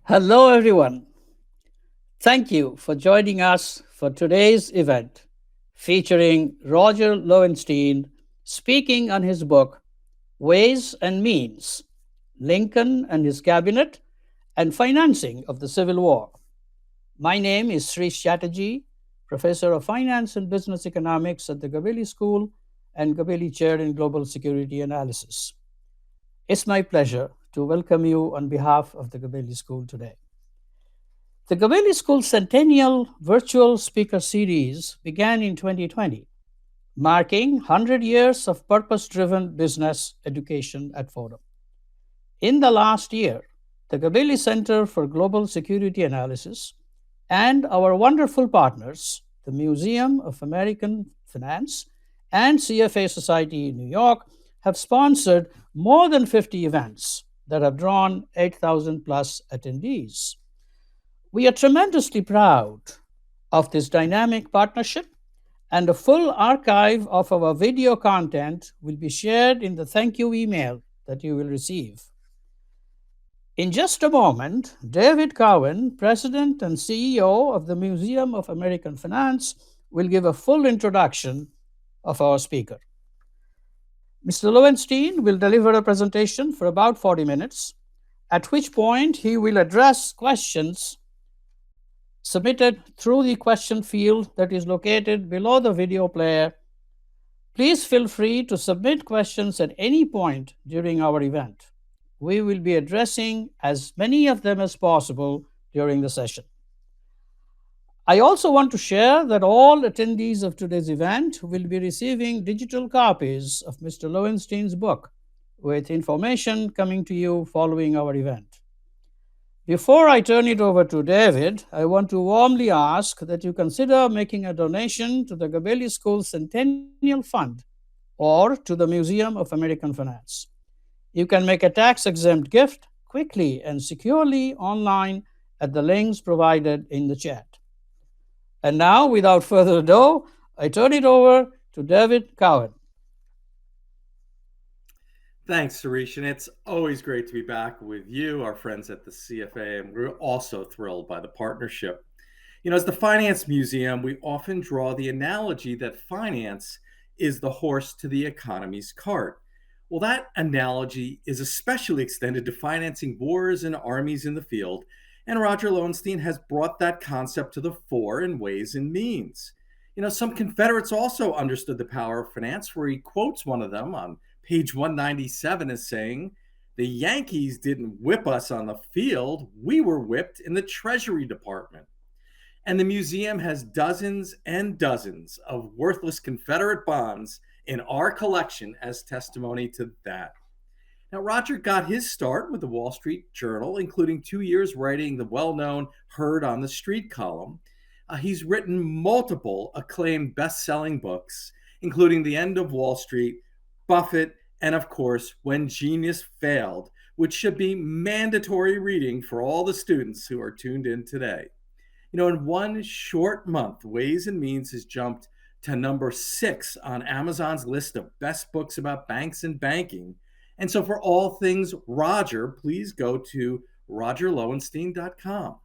Hello, everyone. Thank you for joining us for today's event featuring Roger Lowenstein speaking on his book, Ways and Means Lincoln and His Cabinet and Financing of the Civil War. My name is Sri Chatterjee, Professor of Finance and Business Economics at the Gabelli School and Gabelli Chair in Global Security Analysis. It's my pleasure to welcome you on behalf of the Gabelli School today. The Gabelli School Centennial Virtual Speaker Series began in 2020, marking 100 years of purpose driven business education at Fordham. In the last year, the Gabelli Center for Global Security Analysis and our wonderful partners, the Museum of American Finance and CFA Society in New York, have sponsored more than 50 events that have drawn 8,000 plus attendees. We are tremendously proud of this dynamic partnership, and a full archive of our video content will be shared in the thank you email that you will receive. In just a moment, David Cowan, President and CEO of the Museum of American Finance, will give a full introduction of our speaker. Mr. Lowenstein will deliver a presentation for about 40 minutes, at which point he will address questions submitted through the question field that is located below the video player. Please feel free to submit questions at any point during our event. We will be addressing as many of them as possible during the session. I also want to share that all attendees of today's event will be receiving digital copies of Mr. Lowenstein's book, with information coming to you following our event. Before I turn it over to David, I want to warmly ask that you consider making a donation to the Gabelli School Centennial Fund or to the Museum of American Finance. You can make a tax exempt gift quickly and securely online at the links provided in the chat. And now, without further ado, I turn it over to David Cowan. Thanks, Suresh. And it's always great to be back with you, our friends at the CFA. And we're also thrilled by the partnership. As the Finance Museum, we often draw the analogy that finance is the horse to the economy's cart. Well, that analogy is especially extended to financing wars and armies in the field. And Roger Lowenstein has brought that concept to the fore in Ways and Means. Some Confederates also understood the power of finance, where he quotes one of them on page 197 as saying, "The Yankees didn't whip us on the field, we were whipped in the Treasury Department." And the museum has dozens and dozens of worthless Confederate bonds in our collection as testimony to that. Now, Roger got his start with the Wall Street Journal, including 2 years writing the well known Heard on the Street column. He's written multiple acclaimed best selling books, including The End of Wall Street, Buffett, and of course, When Genius Failed, which should be mandatory reading for all the students who are tuned in today. In one short month, Ways and Means has jumped to number 6 on Amazon's list of best books about banks and banking. And so for all things Roger, please go to rogerlowenstein.com.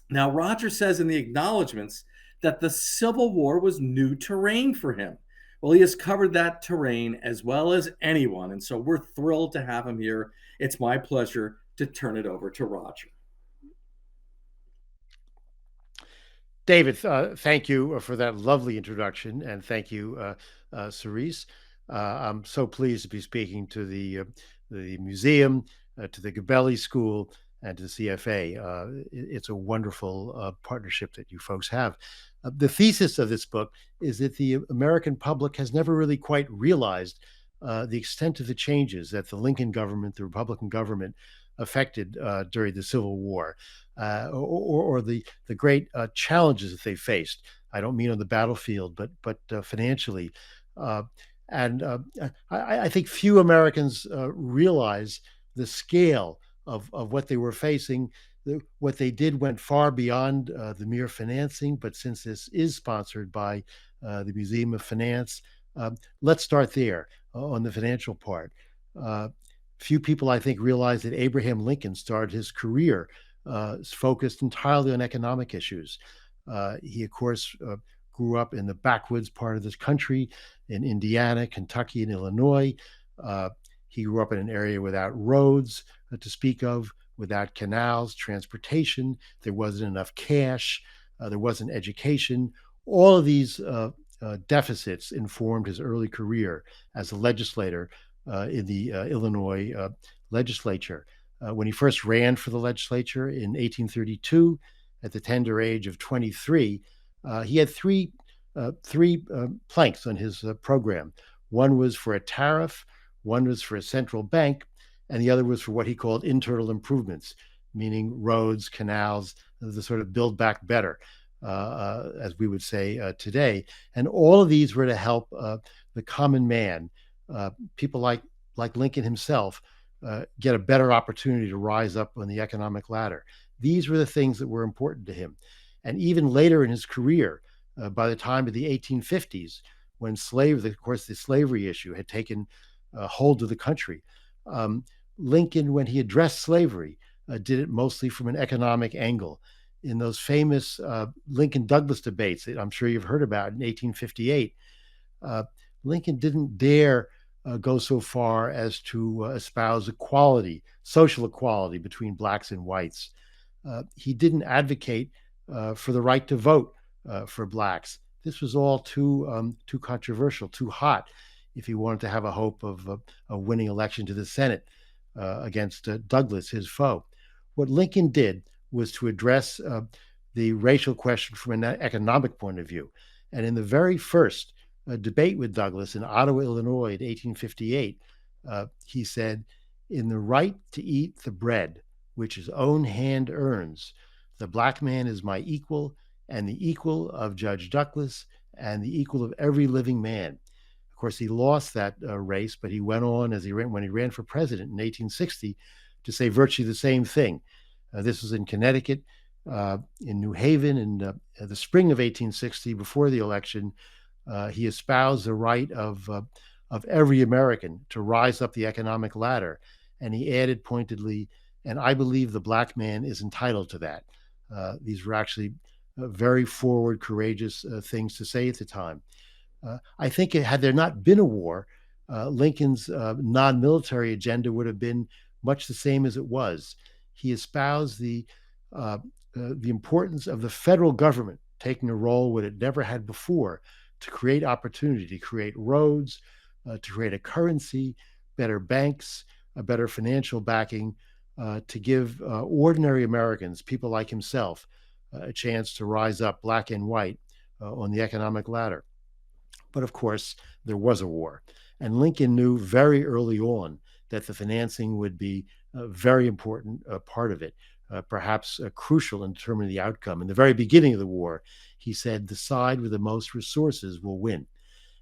Now, Roger says in the acknowledgments that the Civil War was new terrain for him. Well, he has covered that terrain as well as anyone, and so we're thrilled to have him here. It's my pleasure to turn it over to Roger. David, thank you for that lovely introduction, and thank you, Cerise. I'm so pleased to be speaking to the museum, to the Gabelli School, and to the CFA. It's a wonderful partnership that you folks have. The thesis of this book is that the American public has never really quite realized the extent of the changes that the Lincoln government, the Republican government, affected during the Civil War, or the great challenges that they faced. I don't mean on the battlefield, but financially. I think few Americans realize the scale of what they were facing. What they did went far beyond the mere financing, but since this is sponsored by the Museum of Finance, let's start there on the financial part. Few people, I think, realize that Abraham Lincoln started his career focused entirely on economic issues. He, of course, grew up in the backwoods part of this country, in Indiana, Kentucky, and Illinois. He grew up in an area without roads to speak of, without canals, transportation. There wasn't enough cash. There wasn't education. All of these deficits informed his early career as a legislator in the Illinois legislature. When he first ran for the legislature in 1832, at the tender age of 23, he had three planks on his program. One was for a tariff, one was for a central bank, and the other was for what he called internal improvements, meaning roads, canals, the sort of build back better, as we would say today. And all of these were to help the common man, people like Lincoln himself, get a better opportunity to rise up on the economic ladder. These were the things that were important to him. And even later in his career, by the time of the 1850s, when of course, the slavery issue had taken hold of the country, Lincoln, when he addressed slavery, did it mostly from an economic angle. In those famous Lincoln-Douglas debates that I'm sure you've heard about in 1858, Lincoln didn't dare go so far as to espouse equality, social equality between blacks and whites. He didn't advocate for the right to vote for blacks. This was all too controversial, too hot, if he wanted to have a hope of a winning election to the Senate against Douglas, his foe. What Lincoln did was to address the racial question from an economic point of view. And in the very first debate with Douglas in Ottawa, Illinois, in 1858, he said, "In the right to eat the bread which his own hand earns, the black man is my equal, and the equal of Judge Douglas, and the equal of every living man." Of course, he lost that race, but he went on when he ran for president in 1860 to say virtually the same thing. This was in Connecticut, in New Haven, in the spring of 1860, before the election. He espoused the right of every American to rise up the economic ladder, and he added pointedly, "And I believe the black man is entitled to that." These were actually very forward, courageous things to say at the time. I think had there not been a war, Lincoln's non-military agenda would have been much the same as it was. He espoused the importance of the federal government taking a role what it never had before to create opportunity, to create roads, to create a currency, better banks, a better financial backing, to give ordinary Americans, people like himself, a chance to rise up, black and white, on the economic ladder. But of course, there was a war. And Lincoln knew very early on that the financing would be a very important part of it, perhaps crucial in determining the outcome. In the very beginning of the war, he said, "The side with the most resources will win."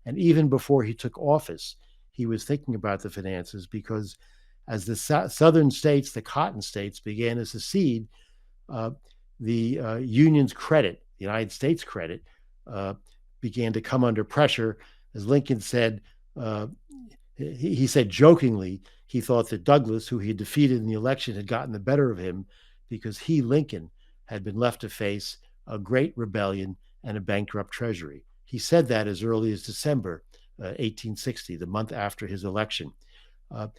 And even before he took office, he was thinking about the finances, because as the southern states, the cotton states, began to secede, the Union's credit, the United States credit, began to come under pressure. As Lincoln said, he said jokingly, he thought that Douglas, who he had defeated in the election, had gotten the better of him because he, Lincoln, had been left to face a great rebellion and a bankrupt treasury. He said that as early as December 1860, the month after his election.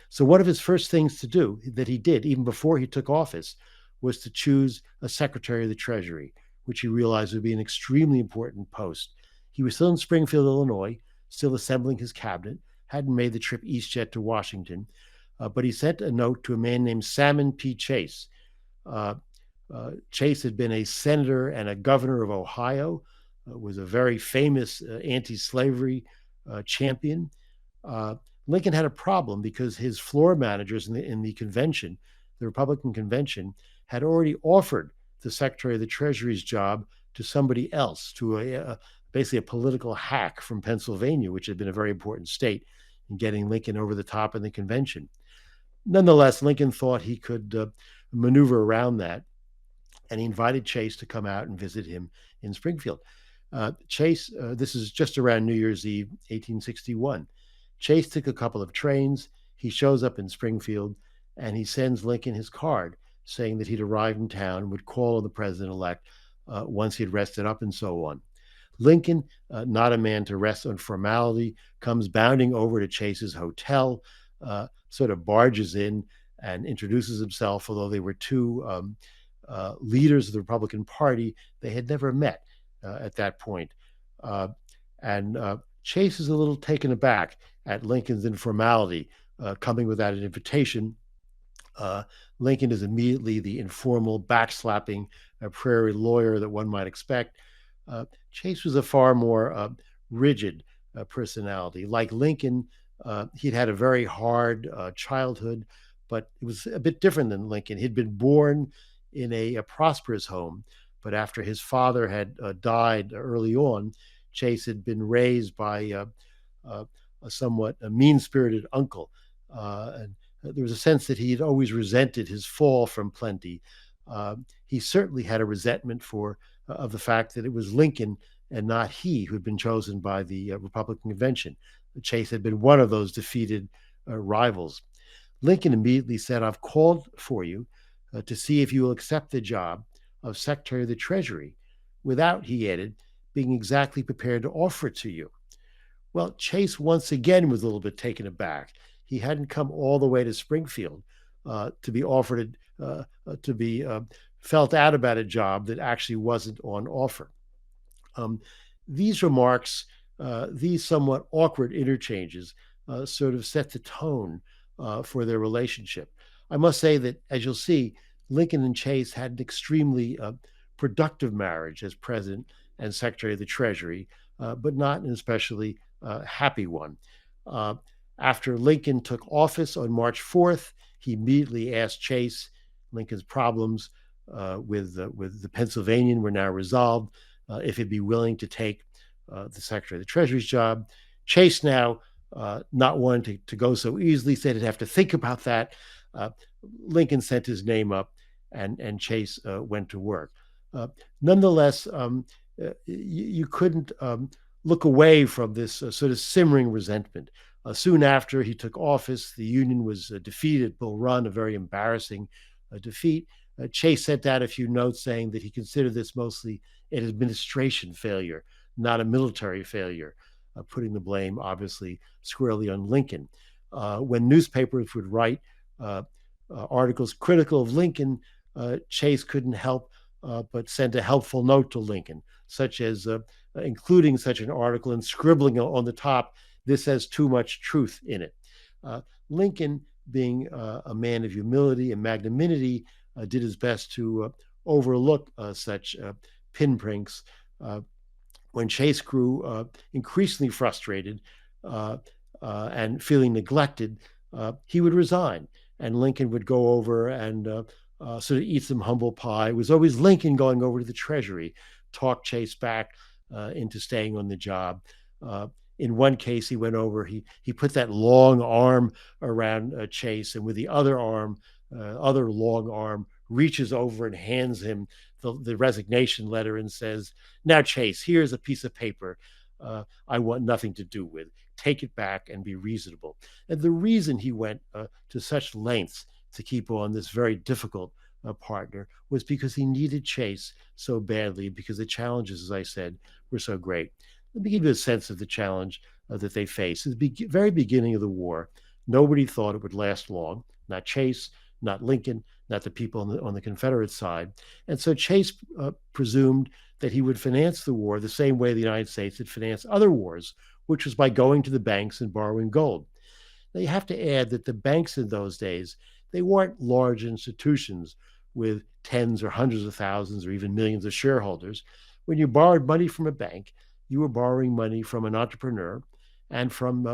So one of his first things to do, that he did even before he took office, was to choose a Secretary of the Treasury, which he realized would be an extremely important post. He was still in Springfield, Illinois, still assembling his cabinet, hadn't made the trip east yet to Washington, but he sent a note to a man named Salmon P. Chase. Chase had been a senator and a governor of Ohio, was a very famous anti-slavery champion. Lincoln had a problem because his floor managers in the convention, the Republican convention, had already offered the Secretary of the Treasury's job to somebody else, to basically a political hack from Pennsylvania, which had been a very important state in getting Lincoln over the top in the convention. Nonetheless, Lincoln thought he could maneuver around that, and he invited Chase to come out and visit him in Springfield. Chase, this is just around New Year's Eve, 1861. Chase took a couple of trains. He shows up in Springfield, and he sends Lincoln his card saying that he'd arrive in town and would call on the president-elect once he'd rested up and so on. Lincoln, not a man to rest on formality, comes bounding over to Chase's hotel, sort of barges in and introduces himself, although they were two leaders of the Republican Party. They had never met at that point. And Chase is a little taken aback at Lincoln's informality, coming without an invitation. Lincoln is immediately the informal, backslapping prairie lawyer that one might expect. Chase was a far more rigid personality. Like Lincoln, he'd had a very hard childhood, but it was a bit different than Lincoln. He'd been born in a prosperous home, but after his father had died early on, Chase had been raised by a somewhat mean-spirited uncle. And there was a sense that he had always resented his fall from plenty. He certainly had a resentment of the fact that it was Lincoln and not he who had been chosen by the Republican convention. Chase had been one of those defeated rivals. Lincoln immediately said, "I've called for you to see if you will accept the job of Secretary of the Treasury without," he added, "being exactly prepared to offer it to you." Well, Chase once again was a little bit taken aback. He hadn't come all the way to Springfield to be offered, to be felt out about a job that actually wasn't on offer. These remarks, these somewhat awkward interchanges, sort of set the tone for their relationship. I must say that, as you'll see, Lincoln and Chase had an extremely productive marriage as president and secretary of the Treasury, but not an especially happy one. After Lincoln took office on March 4th, he immediately asked Chase. Lincoln's problems with the Pennsylvanian were now resolved, if he'd be willing to take the Secretary of the Treasury's job. Chase now, not wanting to go so easily, said he'd have to think about that. Lincoln sent his name up, and Chase went to work. Nonetheless, you couldn't look away from this sort of simmering resentment. Soon after he took office, the Union was defeated at Bull Run, a very embarrassing defeat. Chase sent out a few notes saying that he considered this mostly an administration failure, not a military failure, putting the blame, obviously, squarely on Lincoln. When newspapers would write articles critical of Lincoln, Chase couldn't help but send a helpful note to Lincoln, such as including such an article and scribbling on the top, "This has too much truth in it." Lincoln, being a man of humility and magnanimity, did his best to overlook such pinpricks. When Chase grew increasingly frustrated and feeling neglected, he would resign, and Lincoln would go over and sort of eat some humble pie. It was always Lincoln going over to the Treasury, talk Chase back into staying on the job. In one case, he went over, he put that long arm around Chase, and with the other long arm, reaches over and hands him the resignation letter and says, "Now, Chase, here's a piece of paper I want nothing to do with. Take it back and be reasonable." And the reason he went to such lengths to keep on this very difficult partner was because he needed Chase so badly, because the challenges, as I said, were so great. Let me give you a sense of the challenge that they faced. At the very beginning of the war, nobody thought it would last long, not Chase, not Lincoln, not the people on the Confederate side. And so Chase presumed that he would finance the war the same way the United States had financed other wars, which was by going to the banks and borrowing gold. Now, you have to add that the banks in those days, they weren't large institutions with tens or hundreds of thousands or even millions of shareholders. When you borrowed money from a bank, you were borrowing money from an entrepreneur and from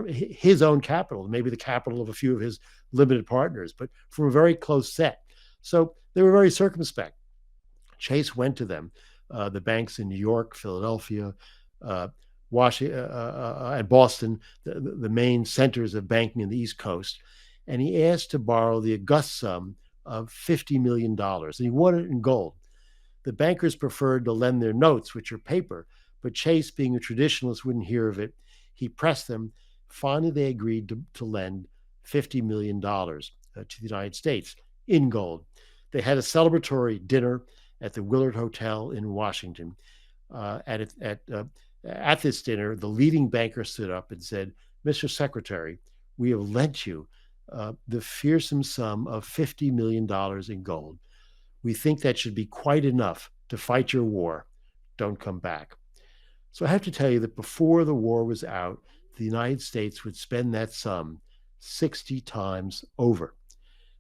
his own capital, maybe the capital of a few of his limited partners, but from a very close set. So they were very circumspect. Chase went to them, the banks in New York, Philadelphia, Washington, and Boston, the main centers of banking in the East Coast, and he asked to borrow the august sum of $50 million, and he wanted it in gold. The bankers preferred to lend their notes, which are paper, but Chase, being a traditionalist, wouldn't hear of it. He pressed them. Finally, they agreed to lend $50 million to the United States in gold. They had a celebratory dinner at the Willard Hotel in Washington. At this dinner, the leading banker stood up and said, "Mr. Secretary, we have lent you the fearsome sum of $50 million in gold. We think that should be quite enough to fight your war. Don't come back." So I have to tell you that before the war was out, the United States would spend that sum 60 times over.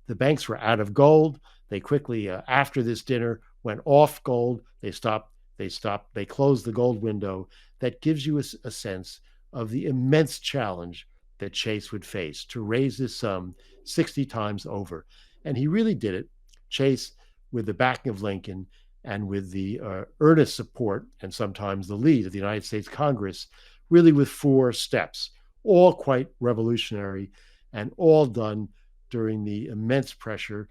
The banks were out of gold. They quickly, after this dinner, went off gold. They closed the gold window. That gives you a sense of the immense challenge that Chase would face to raise this sum 60 times over. And he really did it. Chase, with the backing of Lincoln and with the earnest support and sometimes the lead of the United States Congress, really with 4 steps, all quite revolutionary and all done during the immense pressure,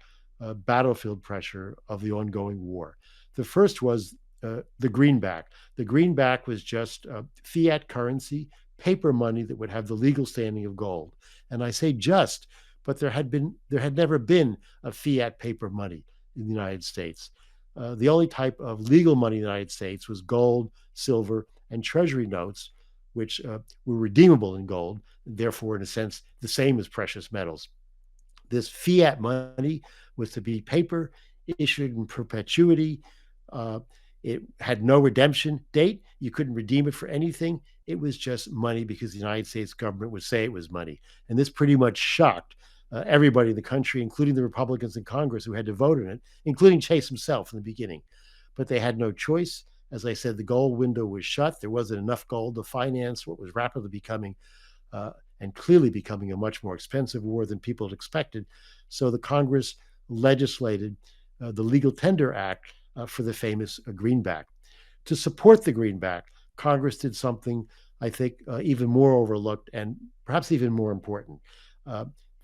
battlefield pressure of the ongoing war. The first was the greenback. The greenback was just fiat currency, paper money that would have the legal standing of gold. And I say just, but there had never been a fiat paper money in the United States. The only type of legal money in the United States was gold, silver, and treasury notes, which were redeemable in gold, therefore, in a sense, the same as precious metals. This fiat money was to be paper, issued in perpetuity. It had no redemption date. You couldn't redeem it for anything. It was just money because the United States government would say it was money. And this pretty much shocked everybody in the country, including the Republicans in Congress who had to vote on it, including Chase himself in the beginning. But they had no choice. As I said, the gold window was shut. There wasn't enough gold to finance what was rapidly becoming and clearly becoming a much more expensive war than people had expected. So the Congress legislated the Legal Tender Act for the famous greenback. To support the greenback, Congress did something I think even more overlooked and perhaps even more important.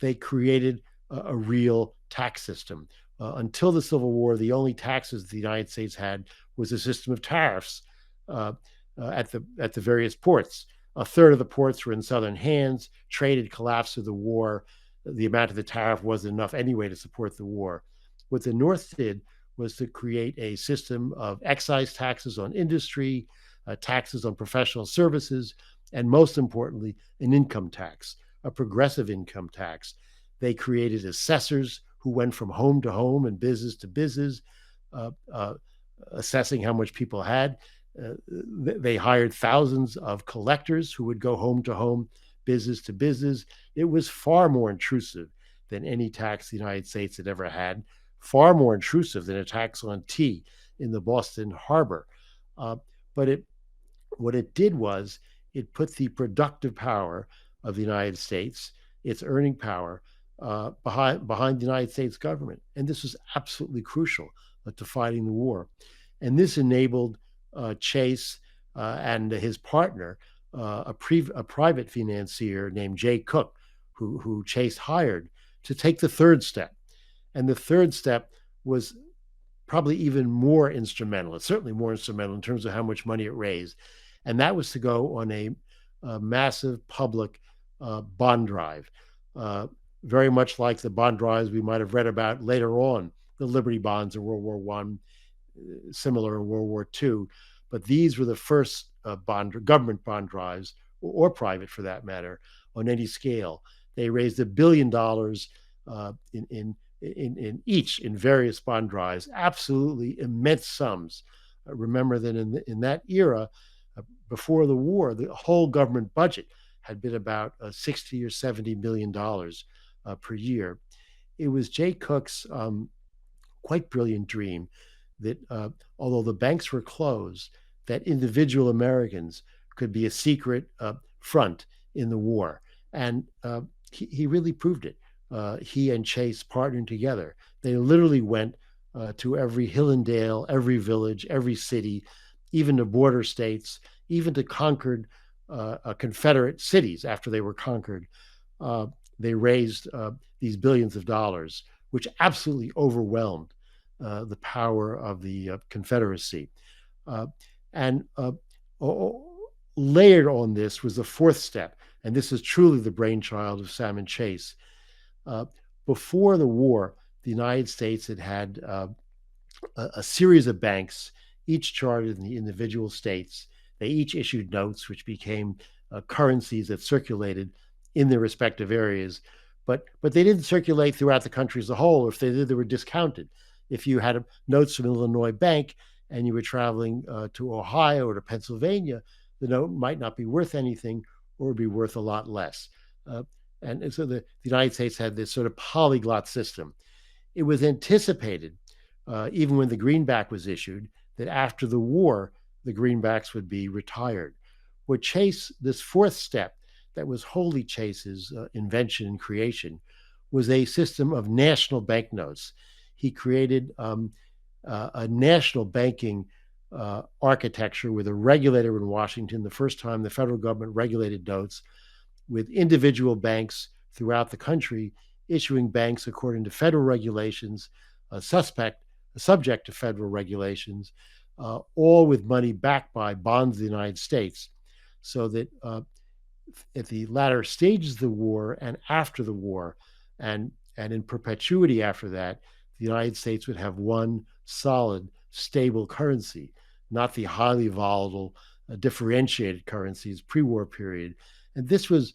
They created a real tax system. Until the Civil War, the only taxes the United States had was a system of tariffs at the various ports. A third of the ports were in Southern hands. Trade had collapsed through the war. The amount of the tariff wasn't enough anyway to support the war. What the North did was to create a system of excise taxes on industry, taxes on professional services, and most importantly, an income tax, a progressive income tax. They created assessors who went from home to home and business to business, assessing how much people had. They hired thousands of collectors who would go home to home, business to business. It was far more intrusive than any tax the United States had ever had, far more intrusive than a tax on tea in the Boston Harbor. But what it did was it put the productive power of the United States, its earning power, behind the United States government. And this was absolutely crucial to fighting the war. And this enabled Chase and his partner, a private financier named Jay Cooke, who Chase hired, to take the third step. And the third step was probably even more instrumental. It's certainly more instrumental in terms of how much money it raised. And that was to go on a massive public bond drive, very much like the bond drives we might have read about later on, the Liberty bonds in World War I, similar in World War II. But these were the first government bond drives, or private for that matter, on any scale. They raised $1 billion in various bond drives, absolutely immense sums. Remember that in that era, before the war, the whole government budget had been about $60 or $70 million per year. It was Jay Cooke's quite brilliant dream that although the banks were closed, that individual Americans could be a secret front in the war. And he really proved it. He and Chase partnered together. They literally went to every hill and dale, every village, every city, even to border states, even to conquered Confederate cities after they were conquered. They raised these billions of dollars, which absolutely overwhelmed the power of the Confederacy. And layered on this was the fourth step, and this is truly the brainchild of Salmon Chase. Before the war, the United States had had a series of banks, each chartered in the individual states. They each issued notes, which became currencies that circulated in their respective areas. But they didn't circulate throughout the country as a whole. If they did, they were discounted. If you had notes from Illinois Bank and you were traveling to Ohio or to Pennsylvania, the note might not be worth anything or would be worth a lot less. And so the United States had this sort of polyglot system. It was anticipated, even when the greenback was issued, that after the war, the greenbacks would be retired. What Chase, this fourth step that was wholly Chase's invention and creation, was a system of national banknotes. He created a national banking architecture with a regulator in Washington, the first time the federal government regulated notes, with individual banks throughout the country issuing banks according to federal regulations, subject to federal regulations, all with money backed by bonds of the United States, so that at the latter stages of the war and after the war, and in perpetuity after that, the United States would have one solid, stable currency, not the highly volatile, differentiated currencies pre-war period. And this was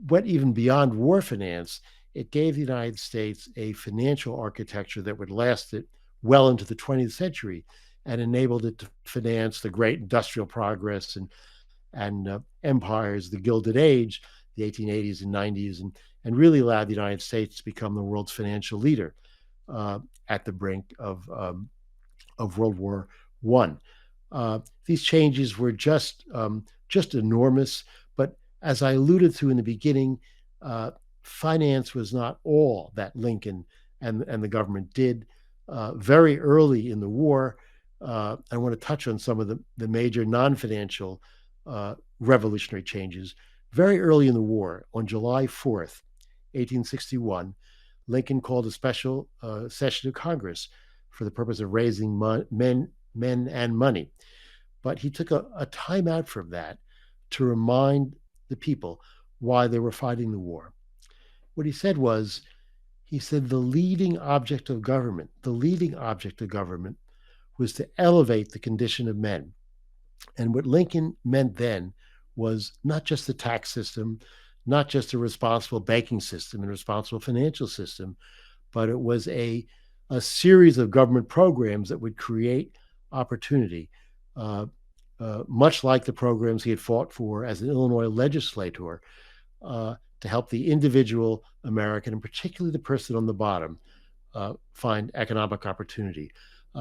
went even beyond war finance. It gave the United States a financial architecture that would last it well into the 20th century and enabled it to finance the great industrial progress and empires, the Gilded Age, the 1880s and 90s, and really allowed the United States to become the world's financial leader at the brink of World War I. These changes were just enormous, but as I alluded to in the beginning, finance was not all that Lincoln and the government did. Very early in the war, I want to touch on some of the major non-financial revolutionary changes. Very early in the war, on July 4th, 1861, Lincoln called a special session of Congress for the purpose of raising men and money. But he took a time out from that to remind the people why they were fighting the war. What he said was, the leading object of government was to elevate the condition of men. And what Lincoln meant then was not just the tax system, not just a responsible banking system and responsible financial system, but it was a series of government programs that would create opportunity, much like the programs he had fought for as an Illinois legislator, to help the individual American, and particularly the person on the bottom, find economic opportunity.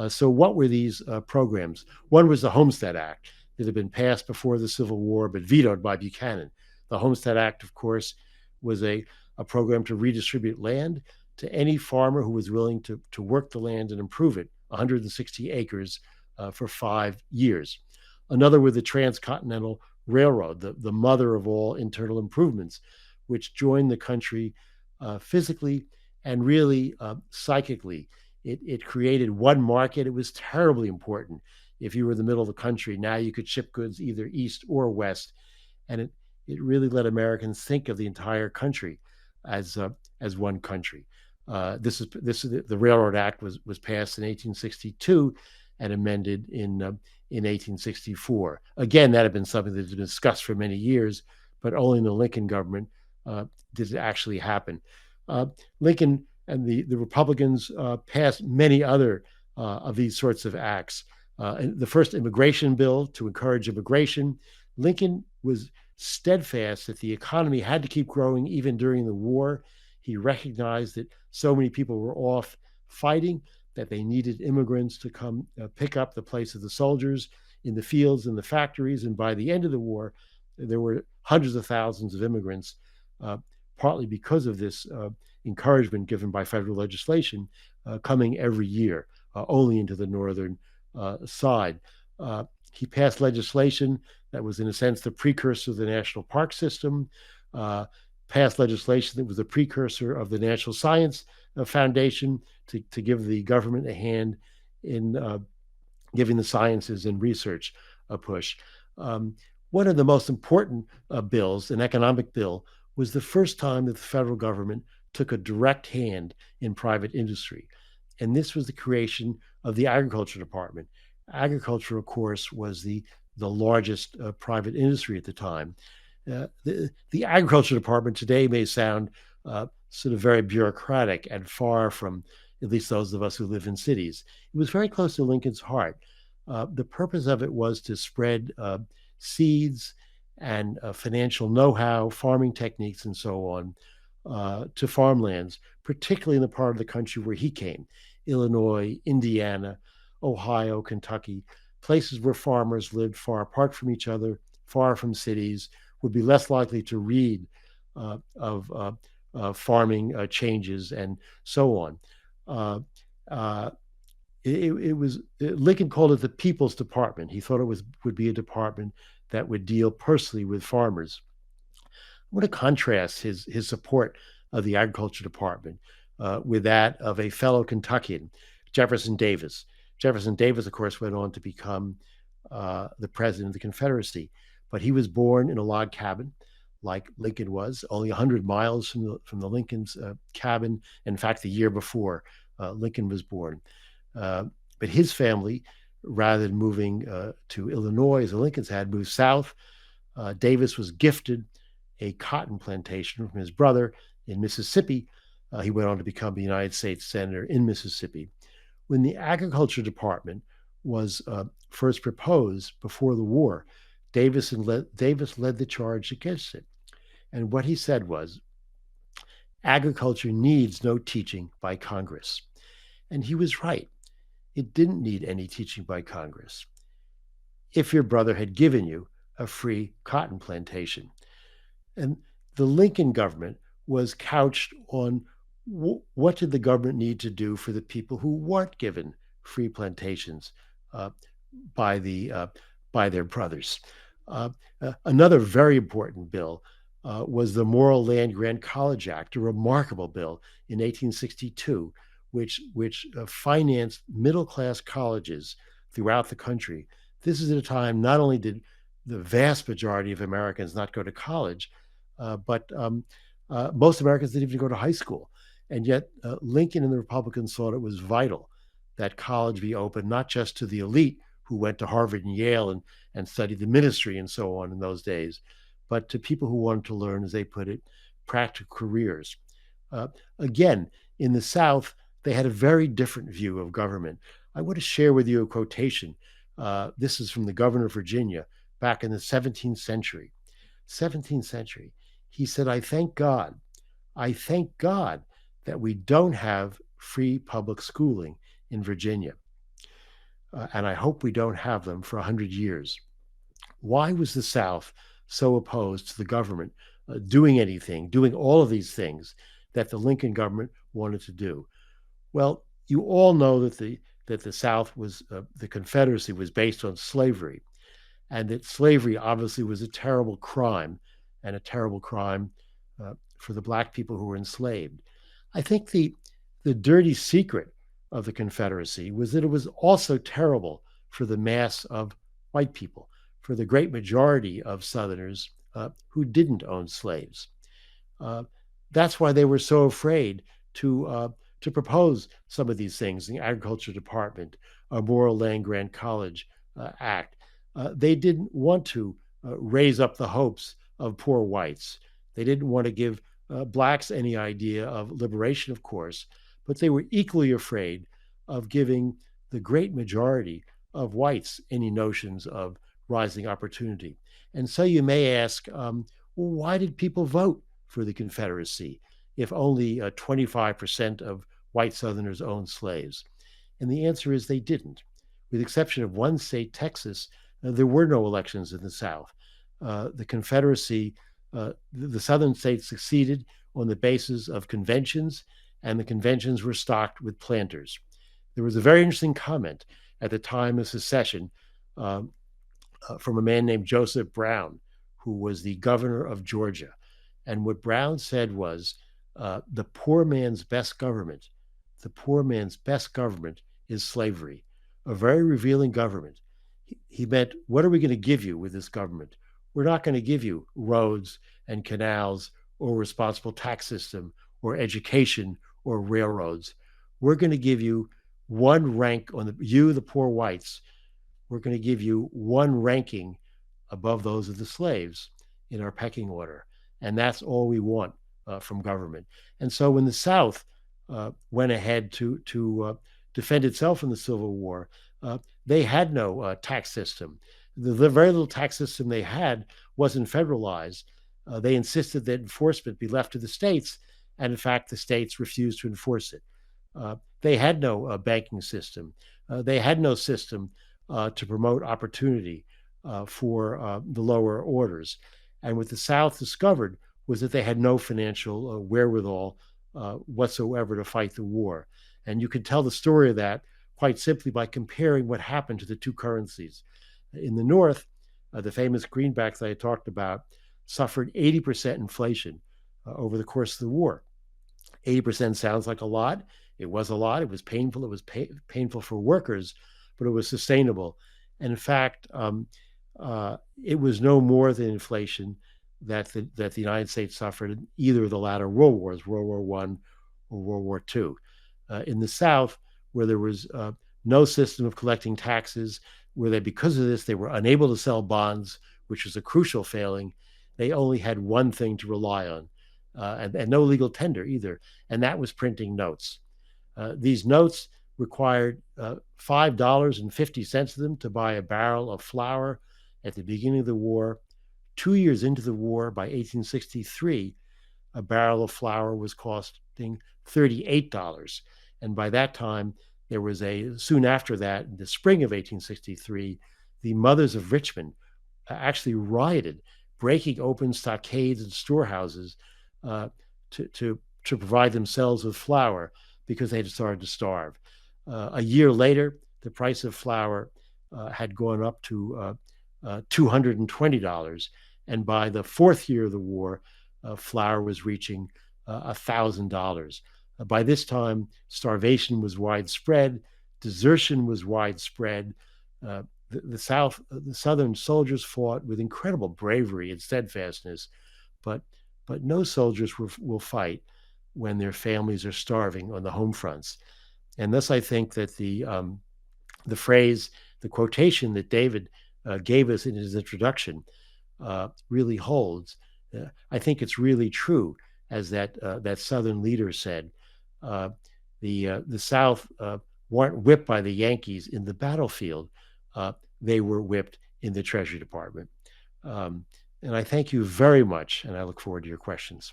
So what were these programs? One was the Homestead Act that had been passed before the Civil War, but vetoed by Buchanan. The Homestead Act, of course, was a program to redistribute land to any farmer who was willing to work the land and improve it, 160 acres for 5 years. Another was the Transcontinental Railroad, the mother of all internal improvements, which joined the country physically and really psychically. It created one market. It was terribly important. If you were in the middle of the country, now you could ship goods either east or west, and it really let Americans think of the entire country as one country. The Railroad Act was passed in 1862 and amended in 1864. Again, that had been something that had been discussed for many years, but only in the Lincoln government did it actually happen. Lincoln and the Republicans passed many other of these sorts of acts. The first immigration bill to encourage immigration. Lincoln was steadfast that the economy had to keep growing even during the war. He recognized that so many people were off fighting that they needed immigrants to come pick up the place of the soldiers in the fields and the factories. And by the end of the war, there were hundreds of thousands of immigrants, partly because of this encouragement given by federal legislation, coming every year, only into the northern side. He passed legislation that was, in a sense, the precursor of the national park system, passed legislation that was the precursor of the National Science Foundation to give the government a hand in giving the sciences and research a push. One of the most important bills, an economic bill, was the first time that the federal government took a direct hand in private industry. And this was the creation of the Agriculture Department. Agriculture, of course, was the largest private industry at the time. The Agriculture Department today may sound sort of very bureaucratic and far from at least those of us who live in cities. It was very close to Lincoln's heart. The purpose of it was to spread seeds and financial know-how, farming techniques, and so on to farmlands, particularly in the part of the country where he came, Illinois, Indiana, Ohio, Kentucky, places where farmers lived far apart from each other, far from cities, would be less likely to read of farming changes and so on. It was Lincoln called it the People's Department. He thought it would be a department that would deal personally with farmers. I want to contrast his support of the Agriculture Department with that of a fellow Kentuckian, Jefferson Davis. Jefferson Davis, of course, went on to become the president of the Confederacy, but he was born in a log cabin, like Lincoln was, only 100 miles from the Lincoln's cabin. In fact, the year before Lincoln was born. But his family, rather than moving to Illinois, as the Lincolns had, moved south. Davis was gifted a cotton plantation from his brother in Mississippi. He went on to become a United States Senator in Mississippi. When the Agriculture Department was first proposed before the war, Davis led the charge against it. And what he said was, agriculture needs no teaching by Congress. And he was right. It didn't need any teaching by Congress. If your brother had given you a free cotton plantation. And the Lincoln government was couched on what did the government need to do for the people who weren't given free plantations by their brothers. Another very important bill was the Morrill Land Grant College Act, a remarkable bill in 1862, which financed middle-class colleges throughout the country. This is at a time not only did the vast majority of Americans not go to college, but most Americans didn't even go to high school. And yet Lincoln and the Republicans thought it was vital that college be open, not just to the elite who went to Harvard and Yale and studied the ministry and so on in those days, but to people who wanted to learn, as they put it, practical careers. Again, in the South, they had a very different view of government. I want to share with you a quotation. This is from the governor of Virginia back in the 17th century. 17th century. He said, I thank God that we don't have free public schooling in Virginia. And I hope we don't have them for 100 years. Why was the South so opposed to the government doing anything, doing all of these things that the Lincoln government wanted to do? Well, you all know that the South was, the Confederacy was based on slavery, and that slavery obviously was a terrible crime, and a terrible crime for the Black people who were enslaved. I think the dirty secret of the Confederacy was that it was also terrible for the mass of white people, for the great majority of Southerners who didn't own slaves. That's why they were so afraid to propose some of these things, the Agriculture Department, Morrill Land Grant College Act. They didn't want to raise up the hopes of poor whites. They didn't want to give Blacks any idea of liberation, of course, but they were equally afraid of giving the great majority of whites any notions of rising opportunity. And so you may ask, well, why did people vote for the Confederacy if only 25% of white Southerners owned slaves? And the answer is they didn't. With the exception of one state, Texas, there were no elections in the South. The Confederacy, the Southern states succeeded on the basis of conventions, and the conventions were stocked with planters. There was a very interesting comment at the time of secession from a man named Joseph Brown, who was the governor of Georgia. And what Brown said was, the poor man's best government is slavery, a very revealing government. He meant, what are we going to give you with this government? We're not going to give you roads and canals or a responsible tax system or education or railroads. We're going to give you one rank on the poor whites. We're going to give you one ranking above those of the slaves in our pecking order. And that's all we want from government. And so when the South went ahead to defend itself in the Civil War, they had no tax system. The very little tax system they had wasn't federalized. They insisted that enforcement be left to the states, and in fact, the states refused to enforce it. They had no banking system. They had no system to promote opportunity for the lower orders. And what the South discovered was that they had no financial wherewithal whatsoever to fight the war. And you can tell the story of that quite simply by comparing what happened to the two currencies. In the North, the famous greenbacks that I talked about suffered 80% inflation over the course of the war. 80% sounds like a lot. It was a lot. It was painful. It was painful for workers, but it was sustainable. And in fact, it was no more than inflation that the United States suffered in either of the latter world wars, World War I or World War II. In the South, where there was no system of collecting taxes, where because of this, they were unable to sell bonds, which was a crucial failing. They only had one thing to rely on, and no legal tender either, and that was printing notes. These notes required $5.50 of them to buy a barrel of flour at the beginning of the war. 2 years into the war, by 1863, a barrel of flour was costing $38. And by that time, soon after that, in the spring of 1863, the mothers of Richmond actually rioted, breaking open stockades and storehouses to provide themselves with flour because they had started to starve. A year later, the price of flour had gone up to $220. And by the fourth year of the war, flour was reaching $1,000. By this time, starvation was widespread, desertion was widespread. The Southern soldiers fought with incredible bravery and steadfastness, but no soldiers will fight when their families are starving on the home fronts. And thus, I think that the phrase, the quotation that David gave us in his introduction, really holds. I think it's really true, as that Southern leader said. The South weren't whipped by the Yankees in the battlefield; they were whipped in the Treasury Department. And I thank you very much, and I look forward to your questions.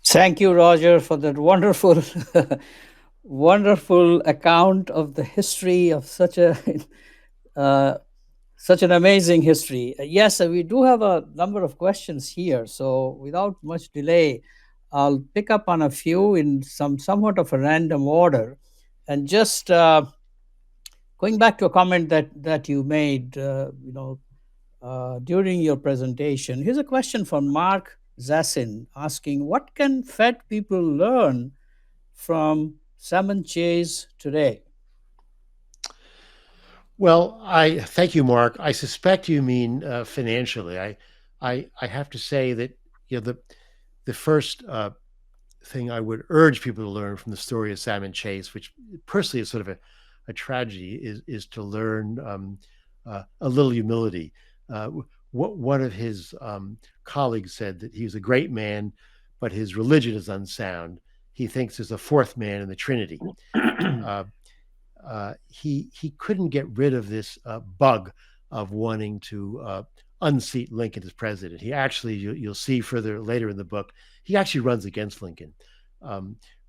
Thank you, Roger, for that wonderful, wonderful account of the history of such an amazing history. Yes, we do have a number of questions here. So, without much delay, I'll pick up on a few in somewhat of a random order, and just going back to a comment that you made, during your presentation. Here's a question from Mark Zassin asking, what can Fed people learn from Salmon Chase today? Well, I thank you, Mark. I suspect you mean financially. I have to say that the first thing I would urge people to learn from the story of Salmon Chase, which personally is sort of a tragedy, is to learn a little humility. One of his colleagues said that he was a great man, but his religion is unsound. He thinks there's a fourth man in the Trinity. He couldn't get rid of this bug of wanting to unseat Lincoln as president. He actually, you'll see further later in the book, he actually runs against Lincoln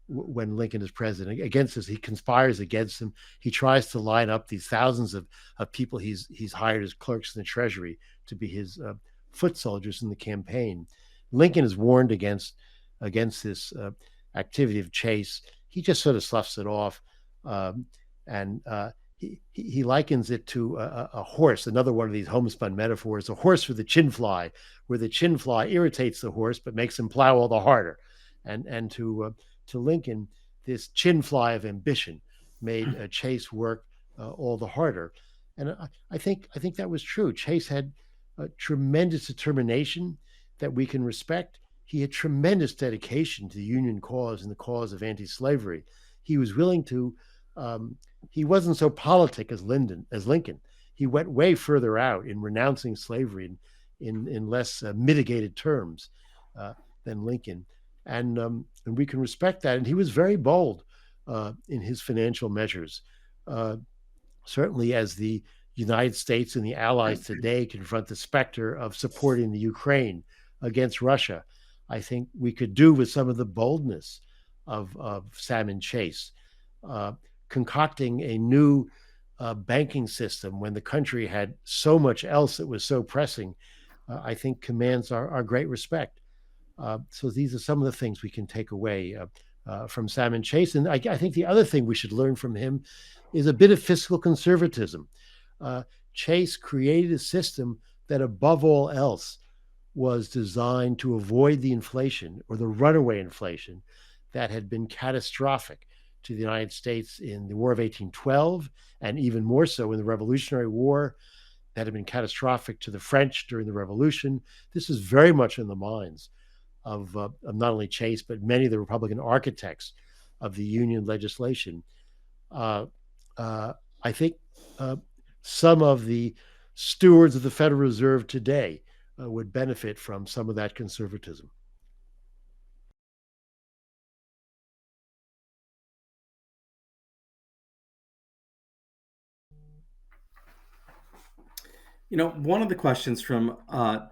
when Lincoln is president. Against us, he conspires against him. He tries to line up these thousands of people he's hired as clerks in the Treasury to be his foot soldiers in the campaign. Lincoln is warned against this activity of Chase. He just sort of sloughs it off. And he likens it to a horse, another one of these homespun metaphors, a horse with a chin fly, where the chin fly irritates the horse but makes him plow all the harder. And to Lincoln, this chin fly of ambition made Chase work all the harder. And I think that was true. Chase had a tremendous determination that we can respect. He had tremendous dedication to the Union cause and the cause of anti-slavery. He was willing to. He wasn't so politic as Lincoln. He went way further out in renouncing slavery in less mitigated terms than Lincoln, and we can respect that. And he was very bold in his financial measures. Certainly, as the United States and the Allies today confront the specter of supporting the Ukraine against Russia, I think we could do with some of the boldness of Salmon Chase, concocting a new banking system when the country had so much else that was so pressing. I think commands our great respect. So these are some of the things we can take away from Salmon Chase. And I think the other thing we should learn from him is a bit of fiscal conservatism. Chase created a system that, above all else, was designed to avoid the inflation or the runaway inflation that had been catastrophic to the United States in the War of 1812, and even more so in the Revolutionary War, that had been catastrophic to the French during the Revolution. This is very much in the minds of not only Chase, but many of the Republican architects of the Union legislation. I think some of the stewards of the Federal Reserve today would benefit from some of that conservatism. One of the questions from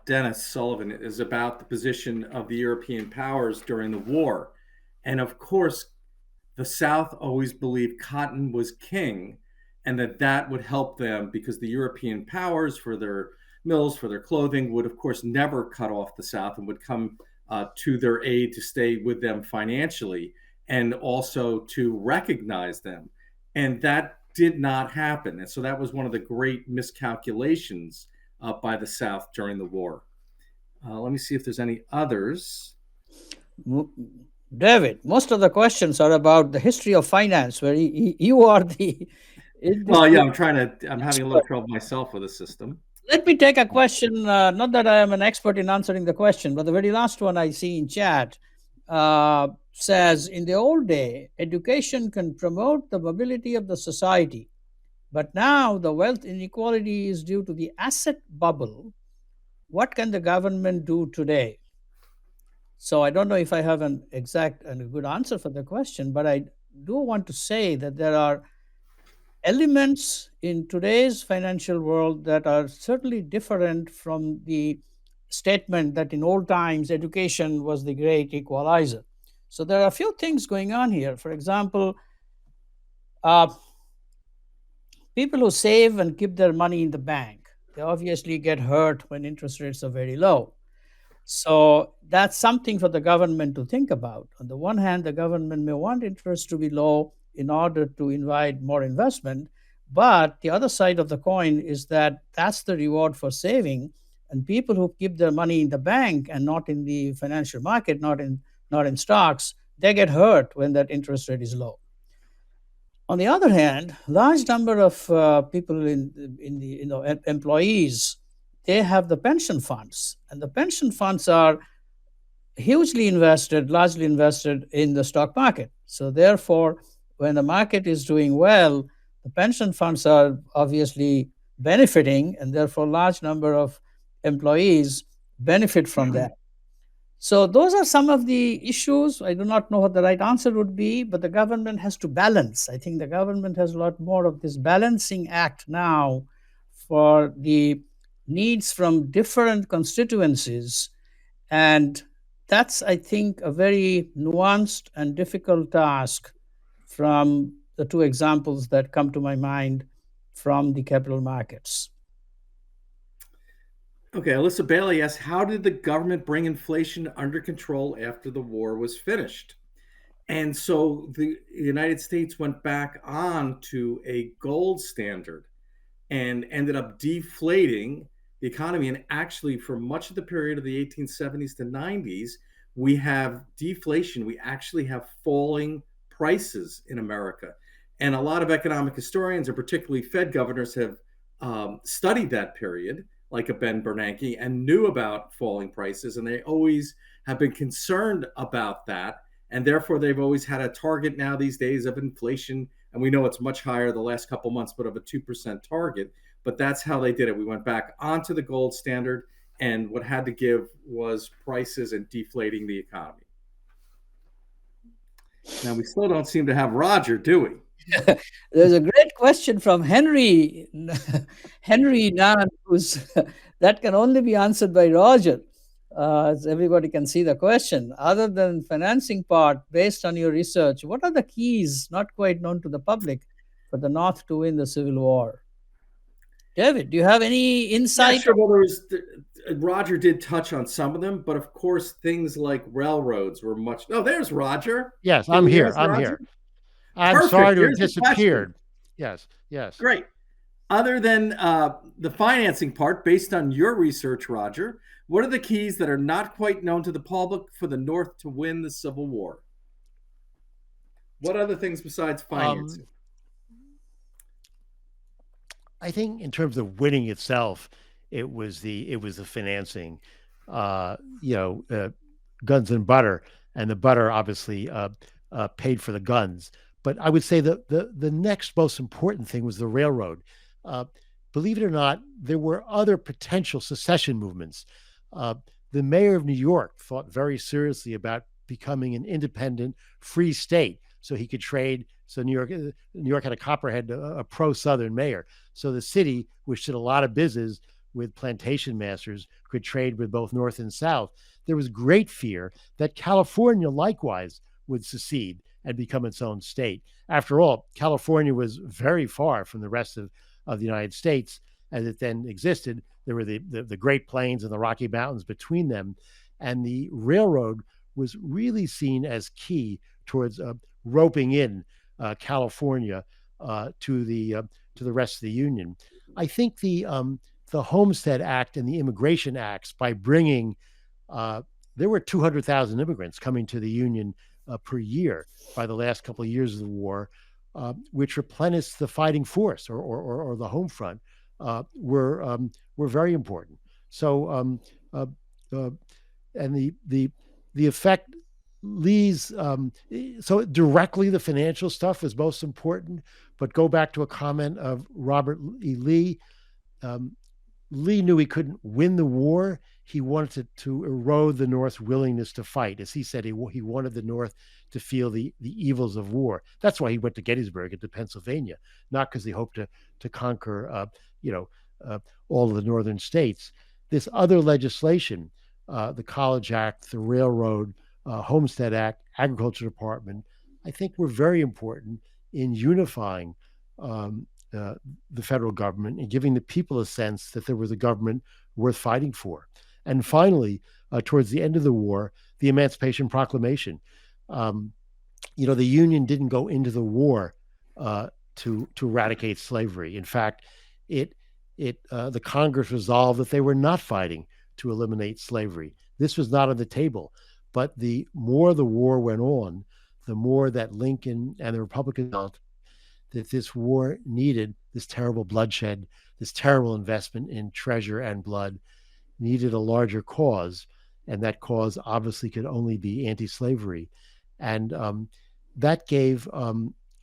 Dennis Sullivan is about the position of the European powers during the war. And of course, the South always believed cotton was king and that would help them because the European powers, for their mills, for their clothing, would of course never cut off the South and would come to their aid to stay with them financially and also to recognize them. And that did not happen. And so that was one of the great miscalculations by the South during the war. Let me see if there's any others. David, most of the questions are about the history of finance, where you are the. Well, yeah, I'm having a little trouble myself with the system. Let me take a question. Not that I am an expert in answering the question, but the very last one I see in chat says, in the old day, education can promote the mobility of the society, but now the wealth inequality is due to the asset bubble. What can the government do today? So I don't know if I have an exact and a good answer for the question, but I do want to say that there are elements in today's financial world that are certainly different from the statement that in old times education was the great equalizer. So there are a few things going on here. For example, people who save and keep their money in the bank, they obviously get hurt when interest rates are very low. So that's something for the government to think about. On the one hand, the government may want interest to be low in order to invite more investment, but the other side of the coin is that that's the reward for saving. And people who keep their money in the bank and not in the financial market, not in stocks, they get hurt when that interest rate is low. On the other hand, large number of people in the employees, they have the pension funds, and the pension funds are largely invested in the stock market. So therefore, when the market is doing well, the pension funds are obviously benefiting, and therefore large number of employees benefit from that. So those are some of the issues. I do not know what the right answer would be, but the government has to balance. I think the government has a lot more of this balancing act now for the needs from different constituencies. And that's, I think, a very nuanced and difficult task from the two examples that come to my mind from the capital markets. Okay, Alyssa Bailey asks, how did the government bring inflation under control after the war was finished? And so the United States went back on to a gold standard and ended up deflating the economy. And actually, for much of the period of the 1870s to 90s, we have deflation. We actually have falling prices in America. And a lot of economic historians, and particularly Fed governors, have studied that period, like a Ben Bernanke, and knew about falling prices, and they always have been concerned about that, and therefore they've always had a target now these days of inflation, and we know it's much higher the last couple months, but of a 2% target. But that's how they did it. We went back onto the gold standard, and what had to give was prices and deflating the economy. Now we still don't seem to have Roger, do we? There's a great question from Henry Henry Nan, who's that can only be answered by Roger. As everybody can see the question. Other than financing part, based on your research, what are the keys not quite known to the public for the North to win the Civil War? David, do you have any insight? Yeah, sure. Well, Roger did touch on some of them, but of course, things like railroads were much. Oh, there's Roger. Yes, Can I'm you hear here. us, I'm Roger? here. I'm Perfect. sorry to have Here's the question. disappeared. Yes, yes. Great. Other than the financing part, based on your research, Roger, what are the keys that are not quite known to the public for the North to win the Civil War? What other things besides financing? I think in terms of winning itself, it was the financing. Guns and butter, and the butter obviously paid for the guns. But I would say that the next most important thing was the railroad. Believe it or not, there were other potential secession movements. The mayor of New York thought very seriously about becoming an independent, free state so he could trade. So New York had a copperhead, a pro-Southern mayor. So the city, which did a lot of business with plantation masters, could trade with both North and South. There was great fear that California likewise would secede and become its own state. After all, California was very far from the rest of the United States as it then existed. There were the Great Plains and the Rocky Mountains between them. And the railroad was really seen as key towards roping in California to the rest of the Union. I think the Homestead Act and the Immigration Acts, by bringing there were 200,000 immigrants coming to the Union per year by the last couple of years of the war, which replenished the fighting force or the home front, were very important. So and the effect Lee's so directly the financial stuff is most important, but go back to a comment of Robert E. Lee. Lee knew he couldn't win the war. He wanted to erode the North's willingness to fight. As he said, he wanted the North to feel the evils of war. That's why he went to Gettysburg and to Pennsylvania, not because he hoped to conquer all of the northern states. This other legislation, the College Act, the Railroad, Homestead Act, Agriculture Department, I think were very important in unifying the federal government and giving the people a sense that there was a government worth fighting for. And finally, towards the end of the war, the Emancipation Proclamation. The Union didn't go into the war to eradicate slavery. In fact, the Congress resolved that they were not fighting to eliminate slavery. This was not on the table. But the more the war went on, the more that Lincoln and the Republicans felt that this war needed this terrible bloodshed, this terrible investment in treasure and blood, needed a larger cause. And that cause obviously could only be anti-slavery. And that gave,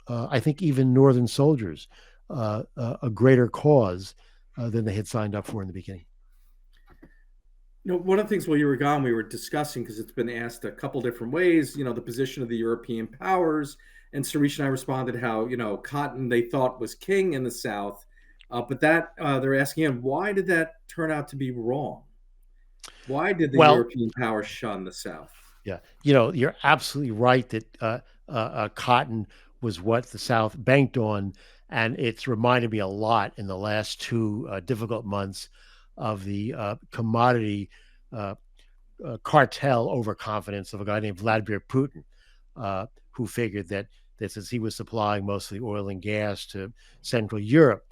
I think, even Northern soldiers a greater cause than they had signed up for in the beginning. One of the things while you were gone, we were discussing, because it's been asked a couple different ways, the position of the European powers. And Suresh and I responded how, cotton they thought was king in the South. But that they're asking him, why did that turn out to be wrong? Why did the European powers shun the South? Yeah, you're absolutely right that cotton was what the South banked on. And it's reminded me a lot in the last two difficult months of the commodity cartel overconfidence of a guy named Vladimir Putin, who figured that since he was supplying mostly oil and gas to Central Europe,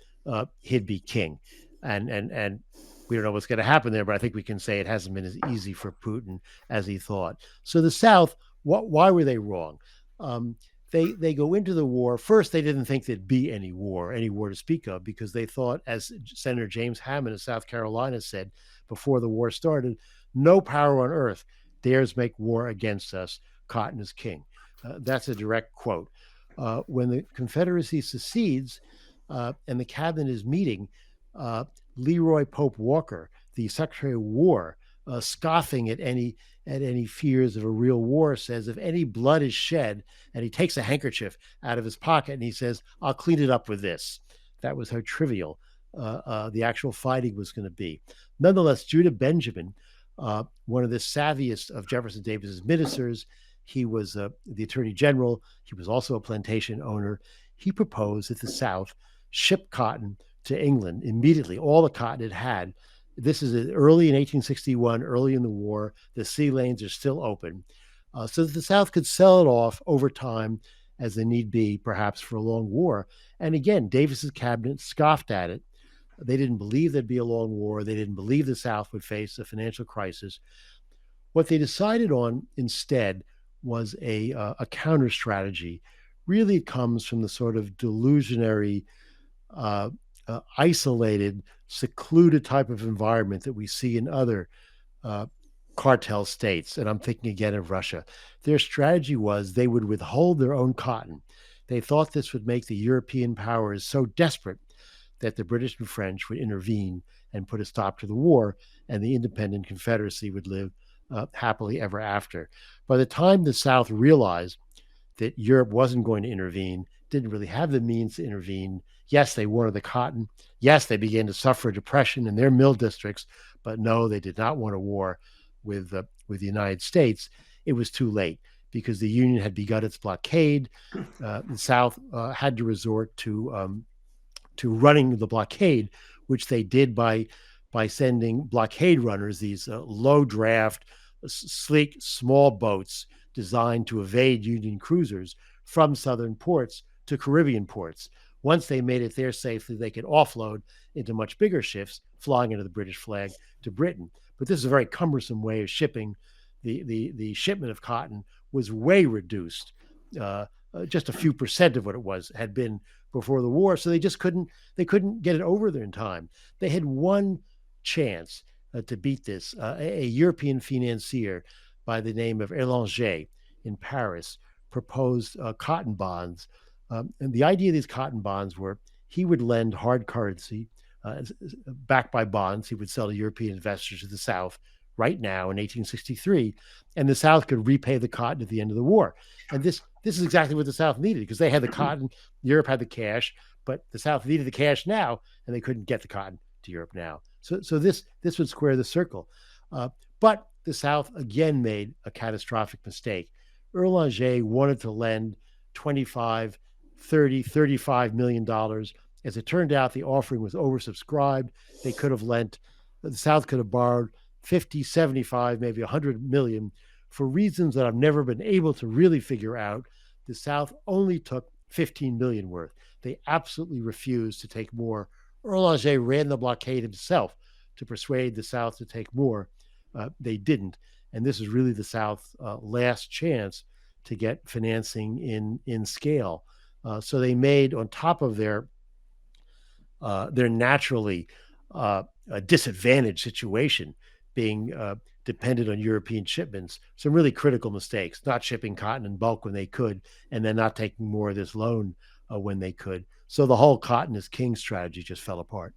he'd be king. And we don't know what's going to happen there, but I think we can say it hasn't been as easy for Putin as he thought. So the South, why were they wrong? they go into the war. First, they didn't think there'd be any war to speak of, because they thought, as Senator James Hammond of South Carolina said before the war started, no power on earth dares make war against us. Cotton is king. That's a direct quote. When the Confederacy secedes and the cabinet is meeting, Leroy Pope Walker, the Secretary of War, scoffing at any fears of a real war, says, if any blood is shed, and he takes a handkerchief out of his pocket and he says, I'll clean it up with this. That was how trivial the actual fighting was going to be. Nonetheless, Judah Benjamin, one of the savviest of Jefferson Davis's ministers, he was the Attorney General. He was also a plantation owner. He proposed that the South ship cotton to England immediately, all the cotton it had. This is early in 1861, early in the war. The sea lanes are still open, so that the South could sell it off over time as the need be, perhaps for a long war. And again, Davis's cabinet scoffed at it. They didn't believe there'd be a long war. They didn't believe the South would face a financial crisis. What they decided on instead was a counter strategy. Really, it comes from the sort of delusionary, isolated, secluded type of environment that we see in other cartel states. And I'm thinking again of Russia. Their strategy was they would withhold their own cotton. They thought this would make the European powers so desperate that the British and French would intervene and put a stop to the war, and the independent Confederacy would live happily ever after. By the time the South realized that Europe wasn't going to intervene, didn't really have the means to intervene, yes, they wanted the cotton. Yes, they began to suffer a depression in their mill districts, but no, they did not want a war with the United States. It was too late, because the Union had begun its blockade. The South had to resort to running the blockade, which they did by sending blockade runners, these low draft, sleek, small boats designed to evade Union cruisers, from southern ports to Caribbean ports. Once they made it there safely, they could offload into much bigger ships, flying under the British flag to Britain. But this is a very cumbersome way of shipping. The shipment of cotton was way reduced, just a few percent of what it had been before the war. So they just couldn't get it over there in time. They had one chance to beat this. A European financier by the name of Erlanger in Paris proposed cotton bonds. And the idea of these cotton bonds were, he would lend hard currency backed by bonds he would sell to European investors to the South right now in 1863, and the South could repay the cotton at the end of the war. And this is exactly what the South needed, because they had the cotton, Europe had the cash, but the South needed the cash now, and they couldn't get the cotton to Europe now. So this would square the circle. But the South again made a catastrophic mistake. Erlanger wanted to lend 25, 30, $35 million. As it turned out, the offering was oversubscribed. The South could have borrowed 50, 75, maybe 100 million. For reasons that I've never been able to really figure out, the South only took 15 million worth. They absolutely refused to take more. Erlanger ran the blockade himself to persuade the South to take more. They didn't. And this is really the South's last chance to get financing in scale. So they made, on top of their naturally disadvantaged situation, being dependent on European shipments, some really critical mistakes, not shipping cotton in bulk when they could, and then not taking more of this loan when they could. So the whole cotton is king strategy just fell apart.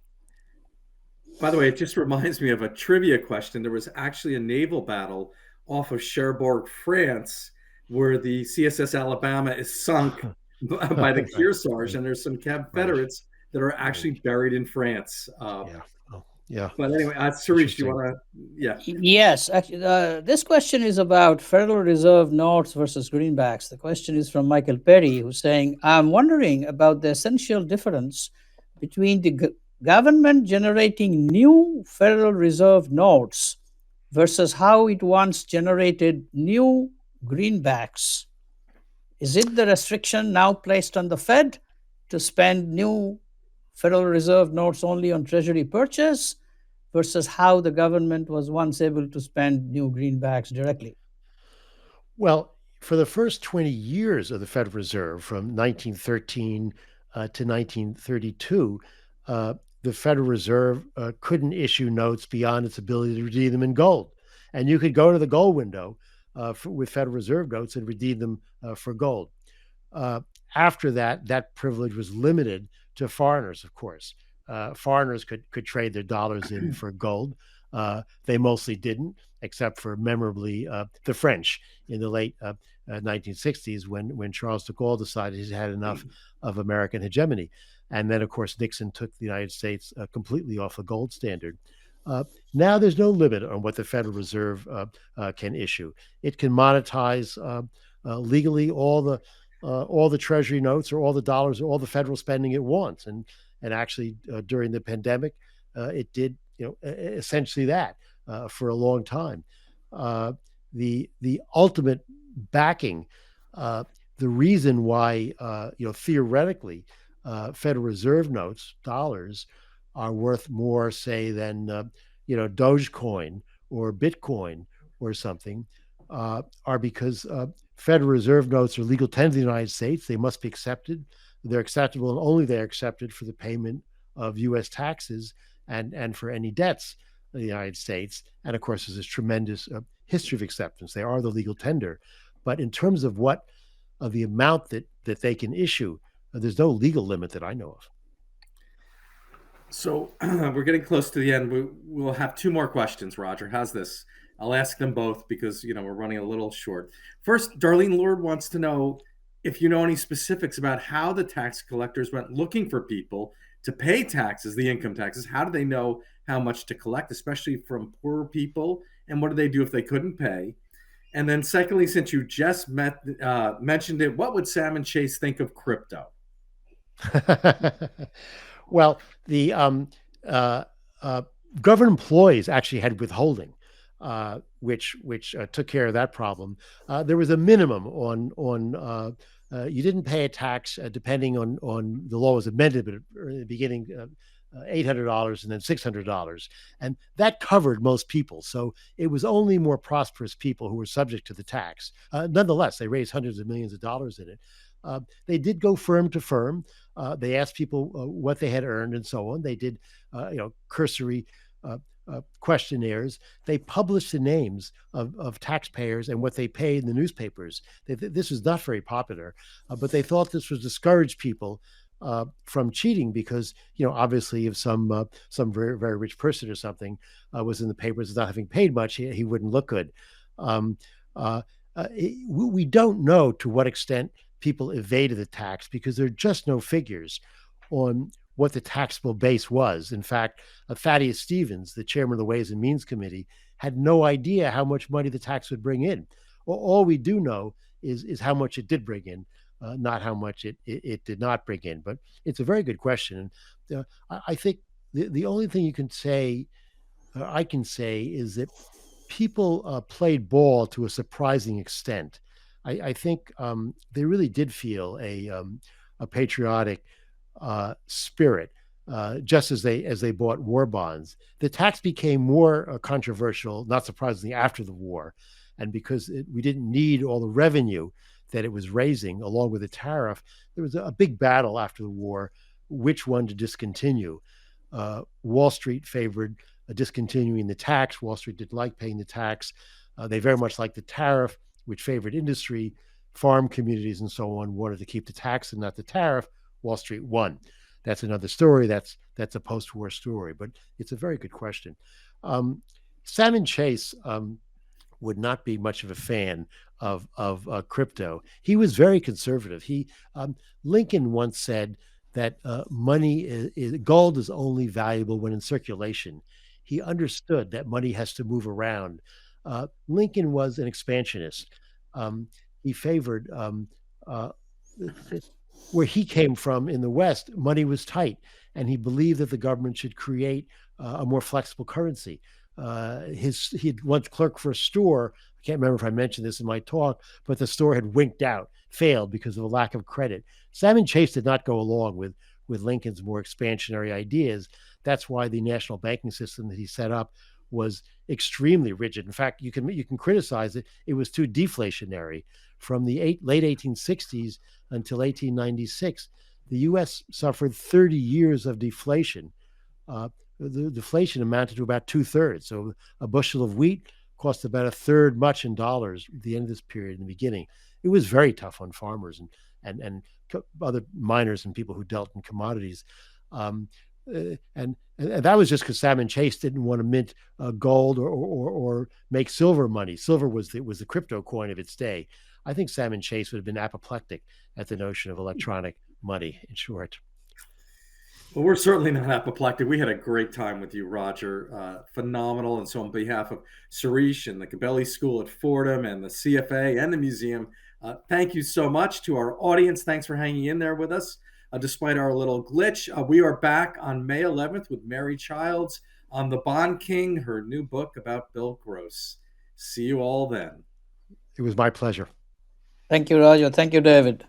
By the way, it just reminds me of a trivia question. There was actually a naval battle off of Cherbourg, France, where the CSS Alabama is sunk by the Kearsarge, and there's some Confederates that are actually buried in France. Yeah. But anyway, Suresh, do you want to? Yeah. Yes. Actually, this question is about Federal Reserve notes versus greenbacks. The question is from Michael Perry, who's saying, I'm wondering about the essential difference between the government generating new Federal Reserve notes versus how it once generated new greenbacks. Is it the restriction now placed on the Fed to spend new Federal Reserve notes only on Treasury purchase versus how the government was once able to spend new greenbacks directly? Well, for the first 20 years of the Federal Reserve, from 1913 to 1932, the Federal Reserve couldn't issue notes beyond its ability to redeem them in gold. And you could go to the gold window with Federal Reserve notes and redeem them for gold. Uh, After that, that privilege was limited to foreigners, of course. Foreigners could trade their dollars in for gold. They mostly didn't, except for memorably the French in the late 1960s when Charles de Gaulle decided he had enough of American hegemony. And then, of course, Nixon took the United States completely off the gold standard. Now there's no limit on what the Federal Reserve can issue. It can monetize legally all the Treasury notes or all the dollars or all the federal spending it wants. And actually, during the pandemic, it did essentially that for a long time. The ultimate backing, the reason why theoretically Federal Reserve notes, dollars, are worth more, say, than Dogecoin or Bitcoin or something, are because Federal Reserve notes are legal tender in the United States. They must be accepted. They're acceptable, and only they're accepted for the payment of U.S. taxes and for any debts of the United States. And of course, there's this tremendous history of acceptance. They are the legal tender. But in terms of the amount that they can issue, there's no legal limit that I know of. So we're getting close to the end. We'll have two more questions, Roger. How's this? I'll ask them both because we're running a little short. First, Darlene Lord wants to know if you know any specifics about how the tax collectors went looking for people to pay taxes, the income taxes. How do they know how much to collect, especially from poorer people? And what do they do if they couldn't pay? And then secondly, since you just mentioned it, what would Salmon Chase think of crypto? Well, the government employees actually had withholding, which took care of that problem. There was a minimum on you didn't pay a tax depending on the law was amended, but in the beginning. $800 and then $600. And that covered most people. So it was only more prosperous people who were subject to the tax. Nonetheless, they raised hundreds of millions of dollars in it. They did go firm to firm. They asked people what they had earned and so on. They did, cursory questionnaires. They published the names of taxpayers and what they paid in the newspapers. This was not very popular, but they thought this would discourage people from cheating because, obviously if some very, very rich person or something was in the papers not having paid much, he wouldn't look good. We don't know to what extent people evaded the tax because there are just no figures on what the taxable base was. In fact, Thaddeus Stevens, the chairman of the Ways and Means Committee, had no idea how much money the tax would bring in. All we do know is how much it did bring in. Not how much it did not bring in, but it's a very good question. And I think the only thing I can say is that people played ball to a surprising extent. I think they really did feel a patriotic spirit, just as they bought war bonds. The tax became more controversial, not surprisingly, after the war, and because we didn't need all the revenue that it was raising along with the tariff, there was a big battle after the war, which one to discontinue. Wall Street favored discontinuing the tax. Wall Street didn't like paying the tax. They very much liked the tariff, which favored industry. Farm communities and so on wanted to keep the tax and not the tariff. Wall Street won. That's another story. That's a post-war story, but it's a very good question. Salmon Chase would not be much of a fan of crypto. He was very conservative. Lincoln once said that gold is only valuable when in circulation. He understood that money has to move around. Lincoln was an expansionist. He favored where he came from in the West, money was tight, and he believed that the government should create a more flexible currency. He had once clerked for a store. I can't remember if I mentioned this in my talk, but the store had winked out, failed because of a lack of credit. Salmon Chase did not go along with Lincoln's more expansionary ideas. That's why the national banking system that he set up was extremely rigid. In fact, you can criticize it. It was too deflationary. from the late 1860s until 1896, the U.S. suffered 30 years of deflation. The deflation amounted to about 2/3. So a bushel of wheat cost about a third much in dollars at the end of this period in the beginning. It was very tough on farmers and other miners and people who dealt in commodities. And that was just because Salmon Chase didn't want to mint gold or make silver money. Silver was the crypto coin of its day. I think Salmon Chase would have been apoplectic at the notion of electronic money, in short. Well, we're certainly not apoplectic. We had a great time with you, Roger. Phenomenal. And so on behalf of Suresh and the Gabelli School at Fordham and the CFA and the museum, thank you so much. To our audience, thanks for hanging in there with us. Despite our little glitch, we are back on May 11th with Mary Childs on The Bond King, her new book about Bill Gross. See you all then. It was my pleasure. Thank you, Roger. Thank you, David.